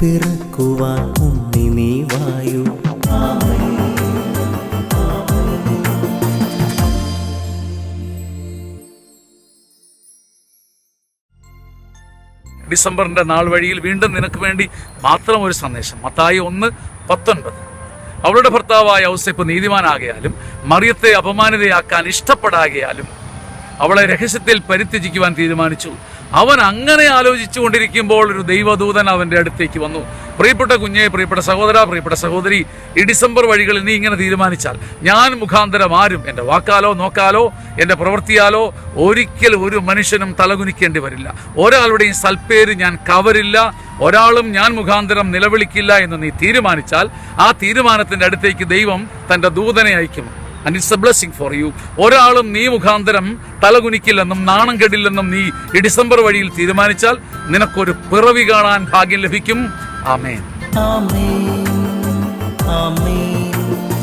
പിറക്കുവാൻ ഉണ്ണി നീ വായു. ഡിസംബറിന്റെ നാൾ വഴിയിൽ വീണ്ടും നിനക്ക് വേണ്ടി മാത്രം ഒരു സന്ദേശം. മത്തായി 1:19. അവളുടെ ഭർത്താവായ ഔസേപ്പ് നീതിമാനാകയാലും മറിയത്തെ അപമാനിതയാക്കാൻ ഇഷ്ടപ്പെടാകയാലും അവളെ രഹസ്യത്തിൽ പരിത്യജിക്കുവാൻ തീരുമാനിച്ചു. അവൻ അങ്ങനെ ആലോചിച്ചു കൊണ്ടിരിക്കുമ്പോൾ ഒരു ദൈവദൂതൻ അവൻ്റെ അടുത്തേക്ക് വന്നു. പ്രിയപ്പെട്ട കുഞ്ഞെ, പ്രിയപ്പെട്ട സഹോദര, പ്രിയപ്പെട്ട സഹോദരി, ഈ ഡിസംബർ വഴികളിൽ നീ ഇങ്ങനെ തീരുമാനിച്ചാൽ, ഞാൻ മുഖാന്തരം ആരും എൻ്റെ വാക്കാലോ നോക്കാലോ എൻ്റെ പ്രവൃത്തിയാലോ ഒരിക്കലും ഒരു മനുഷ്യനും തലകുനിക്കേണ്ടി വരില്ല. ഒരാളുടെയും സൽപ്പേര് ഞാൻ കവരില്ല, ഒരാളും ഞാൻ മുഖാന്തരം നിലവിളിക്കില്ല എന്ന് നീ തീരുമാനിച്ചാൽ, ആ തീരുമാനത്തിൻ്റെ അടുത്തേക്ക് ദൈവം തൻ്റെ ദൂതനെ അയക്കും. And it's a blessing for you. ഒരാളും നീ മുഖാന്തരം തലകുനിക്കില്ലെന്നും നാണം കെടില്ലെന്നും നീ ഈ ഡിസംബർ വഴിയിൽ തീരുമാനിച്ചാൽ നിനക്കൊരു പിറവി കാണാൻ ഭാഗ്യം ലഭിക്കും. ആമേൻ. ആമേൻ. ആമേൻ.